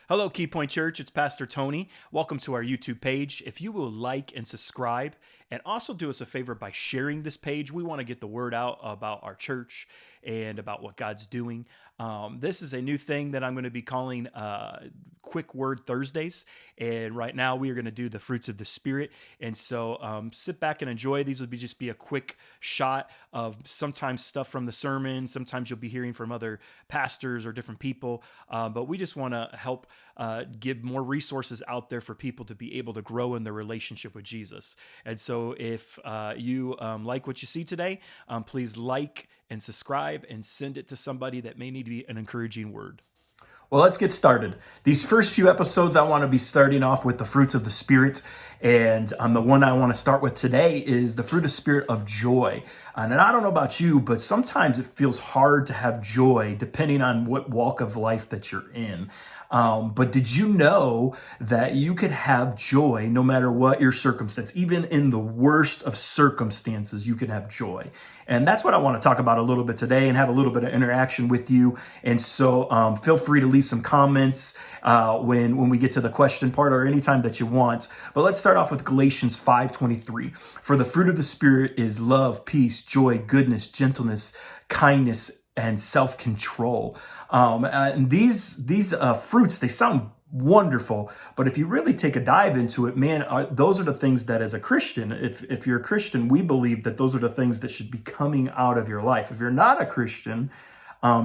Hello, Key Point Church. It's Pastor Tony. Welcome to our YouTube page. If you will like and subscribe, and also do us a favor by sharing this page, we want to get the word out about our church and about what God's doing. This is a new thing that I'm going to be calling Quick Word Thursdays. And right now we are going to do the fruits of the Spirit. And so sit back and enjoy. These would just be a quick shot of sometimes stuff from the sermon. Sometimes you'll be hearing from other pastors or different people. But we just want to help give more resources out there for people to be able to grow in their relationship with Jesus. And so if you like what you see today, please like and subscribe and send it to somebody that may need to be an encouraging word. Well, let's get started. These first few episodes, I want to be starting off with the fruits of the Spirit. And the one I want to start with today is the fruit of Spirit of joy. And I don't know about you, but sometimes it feels hard to have joy depending on what walk of life that you're in. But did you know that you could have joy no matter what your circumstance? Even in the worst of circumstances, you can have joy. And that's what I want to talk about a little bit today and have a little bit of interaction with you. And so feel free to leave some comments when we get to the question part or anytime that you want. But let's start off with Galatians 5:23. For the fruit of the Spirit is love, peace, joy, goodness, gentleness, kindness, and self-control. And these fruits, they sound wonderful, but if you really take a dive into it, man, those are the things that as a Christian, if you're a Christian, we believe that those are the things that should be coming out of your life. If you're not a Christian,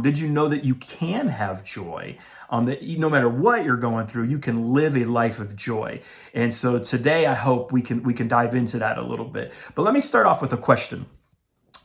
did you know that you can have joy? That no matter what you're going through, you can live a life of joy. And so today, I hope we can dive into that a little bit. But let me start off with a question.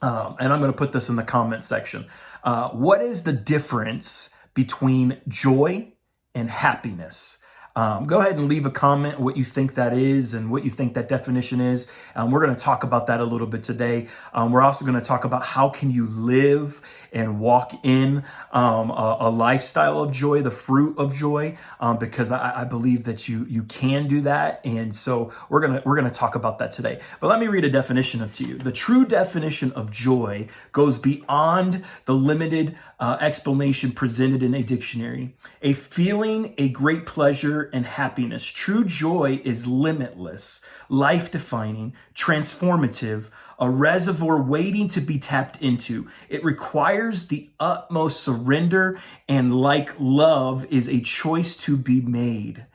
And I'm going to put this in the comment section. What is the difference between joy and happiness? Go ahead and leave a comment what you think that is and what you think that definition is. We're going to talk about that a little bit today. We're also going to talk about how can you live and walk in a lifestyle of joy, the fruit of joy, because I believe that you can do that. And so we're gonna talk about that today. But let me read a definition to you. The true definition of joy goes beyond the limited explanation presented in a dictionary. A feeling, a great pleasure, and happiness. True joy is limitless, life-defining, transformative, a reservoir waiting to be tapped into. It requires the utmost surrender, and like love, is a choice to be made.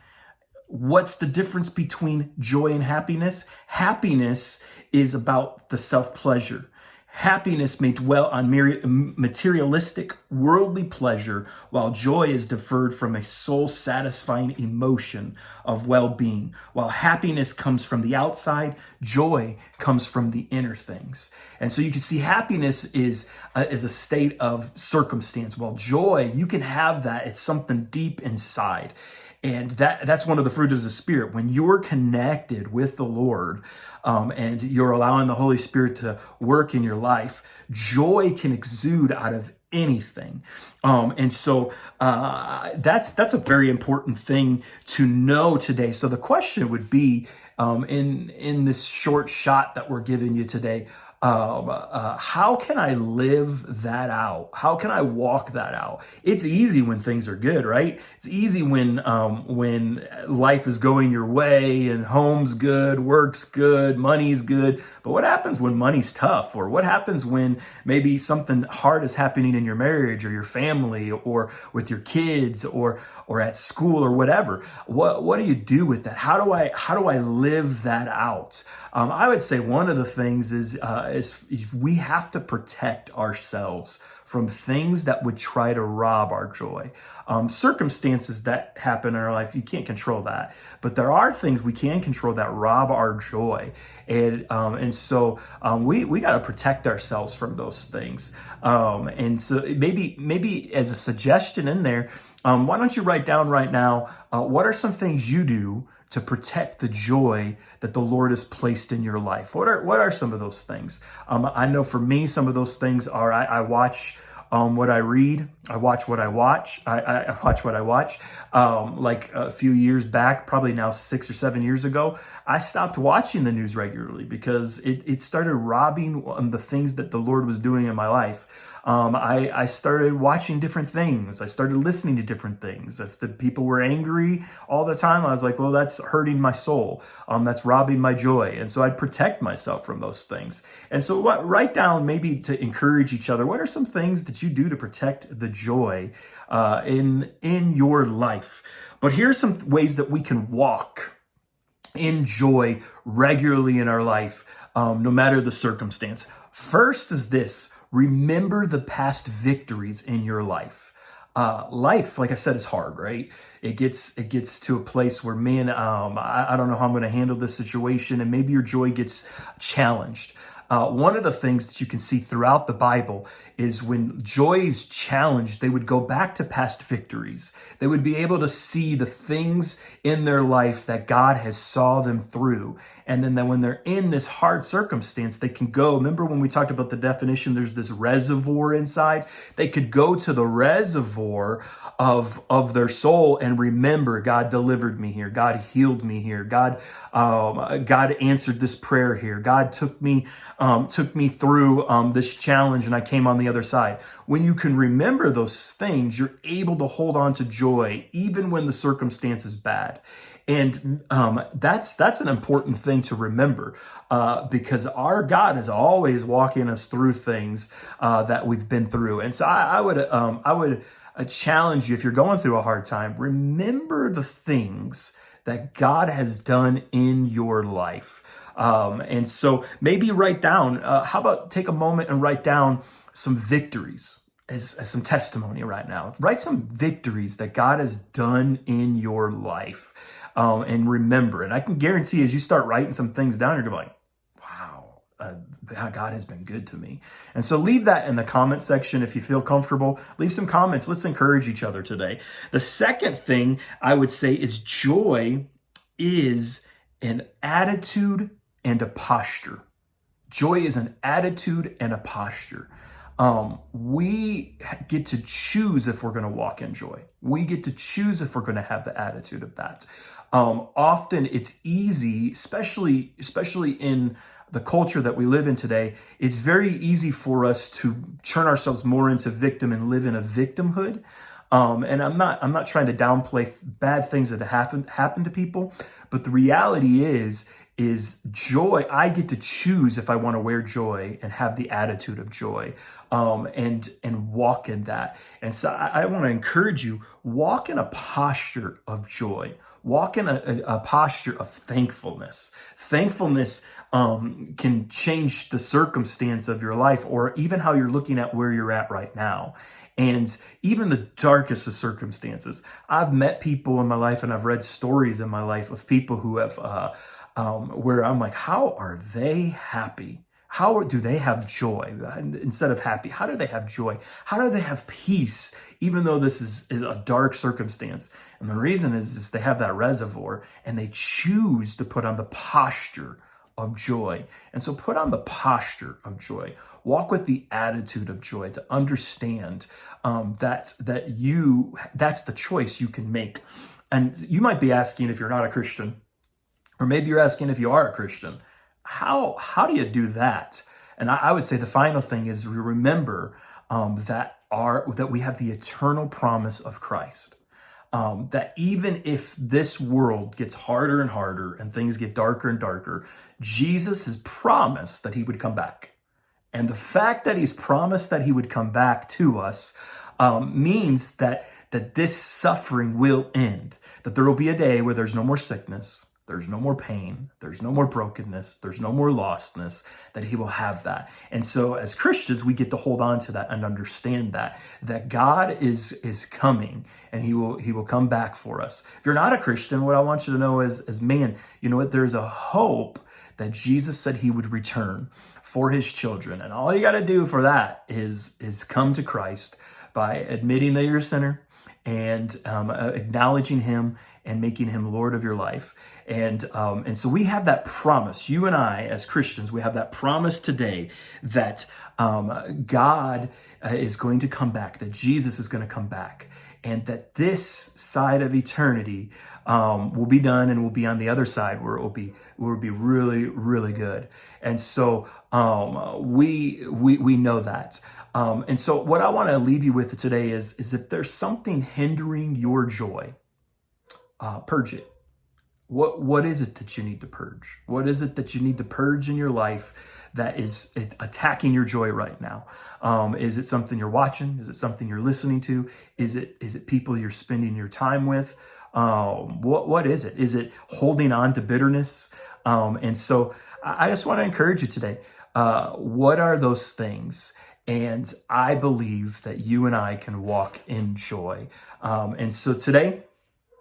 What's the difference between joy and happiness? Happiness is about the self-pleasure. Happiness may dwell on materialistic, worldly pleasure, while joy is deferred from a soul-satisfying emotion of well-being. While happiness comes from the outside, joy comes from the inner things. And so you can see happiness is a state of circumstance, while joy, you can have that. It's something deep inside. And that's one of the fruits of the Spirit. When you're connected with the Lord and you're allowing the Holy Spirit to work in your life, joy can exude out of anything. And so that's a very important thing to know today. So the question would be, in this short shot that we're giving you today, how can I live that out? How can I walk that out? It's easy when things are good, right? It's easy when life is going your way and home's good, work's good, money's good. But what happens when money's tough? Or what happens when maybe something hard is happening in your marriage or your family or with your kids or at school or whatever? What do you do with that? How do I live that out? I would say one of the things is we have to protect ourselves from things that would try to rob our joy. Circumstances that happen in our life, you can't control that. But there are things we can control that rob our joy. And so we got to protect ourselves from those things. And so maybe as a suggestion in there, why don't you write down right now, what are some things you do to protect the joy that the Lord has placed in your life? What are some of those things? I know for me, some of those things are I watch what I read. I watch what I watch. I watch what I watch. Like a few years back, probably now 6 or 7 years ago, I stopped watching the news regularly because it started robbing the things that the Lord was doing in my life. I started watching different things. I started listening to different things. If the people were angry all the time, I was like, well, that's hurting my soul. That's robbing my joy. And so I'd protect myself from those things. And so write down, maybe to encourage each other, what are some things that you do to protect the joy in your life? But here's some ways that we can walk in joy regularly in our life, no matter the circumstance. First is this: remember the past victories in your life. Life, like I said, is hard, right? It gets to a place where, man, I don't know how I'm going to handle this situation, and maybe your joy gets challenged. One of the things that you can see throughout the Bible is when joy is challenged, they would go back to past victories. They would be able to see the things in their life that God has saw them through. And then when they're in this hard circumstance, they can go. Remember when we talked about the definition, there's this reservoir inside. They could go to the reservoir of their soul and remember, God delivered me here. God healed me here. God answered this prayer here. God took me through this challenge, and I came on the other side. When you can remember those things, you're able to hold on to joy even when the circumstance is bad. And that's an important thing to remember, because our God is always walking us through things that we've been through. And so I would challenge you, if you're going through a hard time, remember the things that God has done in your life. And so maybe write down, how about take a moment and write down some victories as some testimony right now. Write some victories that God has done in your life, and remember. And I can guarantee as you start writing some things down, you're going to be like, wow, God has been good to me. And so leave that in the comment section if you feel comfortable. Leave some comments. Let's encourage each other today. The second thing I would say is joy is an attitude and a posture. Joy is an attitude and a posture. We get to choose if we're going to walk in joy. We get to choose if we're going to have the attitude of that. Often it's easy, especially in the culture that we live in today, it's very easy for us to turn ourselves more into victim and live in a victimhood. And I'm not trying to downplay bad things that happen to people, but the reality is joy. I get to choose if I want to wear joy and have the attitude of joy, and walk in that. And so I want to encourage you, walk in a posture of joy. Walk in a posture of thankfulness. Thankfulness can change the circumstance of your life, or even how you're looking at where you're at right now. And even the darkest of circumstances. I've met people in my life, and I've read stories in my life of people who have, where I'm like, how are they happy? How do they have joy instead of happy? How do they have joy? How do they have peace, even though this is a dark circumstance? And the reason is they have that reservoir, and they choose to put on the posture of joy. And so put on the posture of joy. Walk with the attitude of joy, to understand that's the choice you can make. And you might be asking, if you're not a Christian, or maybe you're asking if you are a Christian, how do you do that? And I would say the final thing is we remember that we have the eternal promise of Christ. That even if this world gets harder and harder and things get darker and darker, Jesus has promised that he would come back. And the fact that he's promised that he would come back to us means that this suffering will end, that there will be a day where there's no more sickness, there's no more pain, there's no more brokenness, there's no more lostness, that he will have that. And so as Christians, we get to hold on to that and understand that God is coming, and he will come back for us. If you're not a Christian, what I want you to know is man, you know what? There's a hope that Jesus said he would return for his children. And all you got to do for that is come to Christ by admitting that you're a sinner, and acknowledging him and making him Lord of your life. And so we have that promise. You and I, as Christians, we have that promise today that God is going to come back, that Jesus is going to come back, and that this side of eternity will be done, and we'll be on the other side where it will be really, really good. And so we know that. And so what I want to leave you with today is if there's something hindering your joy, purge it. What is it that you need to purge? What is it that you need to purge in your life that is attacking your joy right now? Is it something you're watching? Is it something you're listening to? Is it people you're spending your time with? What is it? Is it holding on to bitterness? And so I just want to encourage you today. What are those things? And I believe that you and I can walk in joy. And so today,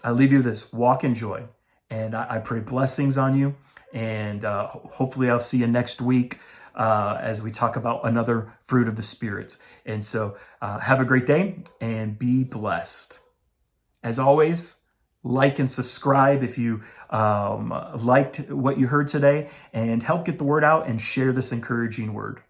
I leave you with this: walk in joy. And I pray blessings on you. And hopefully I'll see you next week as we talk about another fruit of the Spirit. And so have a great day and be blessed. As always, like and subscribe if you liked what you heard today, and help get the word out and share this encouraging word.